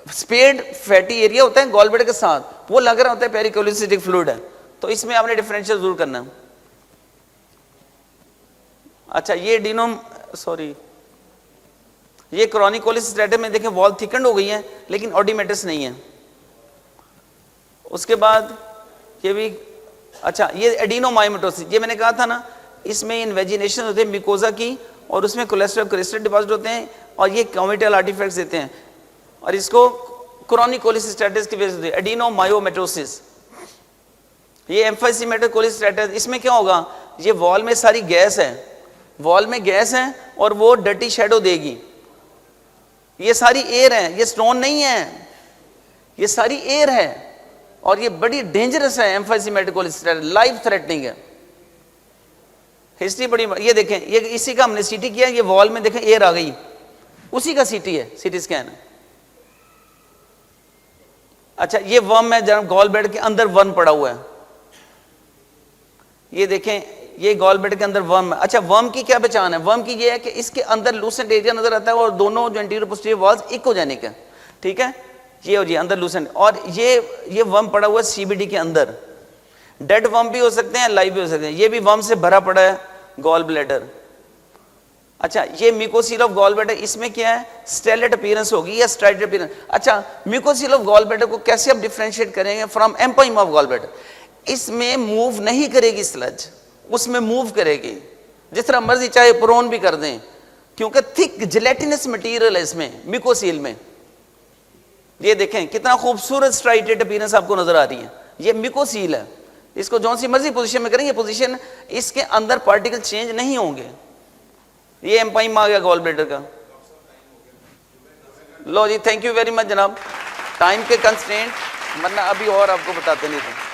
سپیڈ فیٹی ایریا ہوتا ہے گال بلیڈر کے ساتھ, وہ لگ رہا ہوتا ہے پیری کولیسٹریٹک فلوئڈ ہے, تو اس میں آپ نے ڈیفرینشیل ضرور کرنا ہے. اچھا یہ یہ کرونک کولیسٹریٹم میں دیکھیں وال تھکنڈ ہو گئی ہے لیکن اوڈیمیٹس نہیں ہے. اس کے بعد یہ بھی اچھا یہ ایڈینومائمیٹوسس, یہ میں نے کہا تھا نا, اس میں انویجینیشن ہوتے ہیں میکوزا کی, اور اس میں کولیسٹرول ڈپازٹ ہوتے ہیں, اور یہ کامیٹل آرٹیفیکٹس دیتے ہیں, اور اس کو کرونک کولیسٹریٹس کی وجہ سے ایڈینومائومیٹوسس. یہ ایمفائسیمیٹک کولیسٹریٹس, اس میں کیا ہوگا, یہ وال میں ساری گیس ہے, وال میں گیس ہے اور وہ ڈرٹی شیڈو دے گی. یہ ساری ایئر ہے, یہ اسٹون نہیں ہے, یہ ساری ایئر ہے, اور یہ بڑی ڈینجرس ہے. ایمفائسیمیٹک کولیسٹریٹس لائف تھریٹنگ ہے. ہسٹری بڑی, یہ دیکھیں یہ اسی کا ہم نے سی ٹی کیا, یہ وال میں دیکھیں ایئر آ گئی, اسی کا سی ٹی ہے, سی ٹی اسکین ہے. اچھا یہ ورم ہے جناب, گال بلیڈر کے اندر ورم پڑا ہوا ہے, یہ دیکھیں یہ گال بلیڈر کے اندر ورم ہے. اچھا ورم کی کیا پہچان ہے, ورم کی یہ ہے کہ اس کے اندر لوسنٹ ایریا نظر آتا ہے, اور دونوں جو انٹیریور پوسٹیریور والز ایکوجینک ہے, ٹھیک ہے. یہ ہو جی اندر لوسنٹ, اور یہ ورم پڑا ہوا ہے سی بی ڈی کے اندر. ڈیڈ ورم بھی ہو سکتے ہیں, لائیو بھی ہو سکتے ہیں. یہ بھی ورم سے بھرا پڑا ہے گال بلیڈر. اچھا یہ میوکوسیل آف گال بلیڈر, اس میں کیا ہے, اسٹیلیٹ اپیرنس ہوگی یا اسٹرائڈ اپیرنس. اچھا میوکوسیل آف گال بلیڈر کو کیسے آپ ڈیفرینشیٹ کریں گے فرام ایمپائم آف گال بلیڈر. اس میں موو نہیں کرے گی سلج, اس میں موو کرے گی جس طرح مرضی, چاہے پرون بھی کر دیں, کیونکہ تھک جیلیٹینس مٹیریل ہے اس میں میوکوسیل میں. یہ دیکھیں کتنا خوبصورت اسٹرائٹڈ اپیرنس آپ کو نظر آ رہی ہے, یہ میوکوسیل ہے. اس کو جون سی مرضی پوزیشن میں کریں, یہ پوزیشن اس کے اندر پارٹیکل چینج نہیں ہوں گے. یہ ایمپائم آ گیا گال بلیڈر کا. لو جی تھینک یو ویری مچ جناب, ٹائم کے کنسٹرینٹ, ورنہ ابھی اور آپ کو بتاتے نہیں تھے.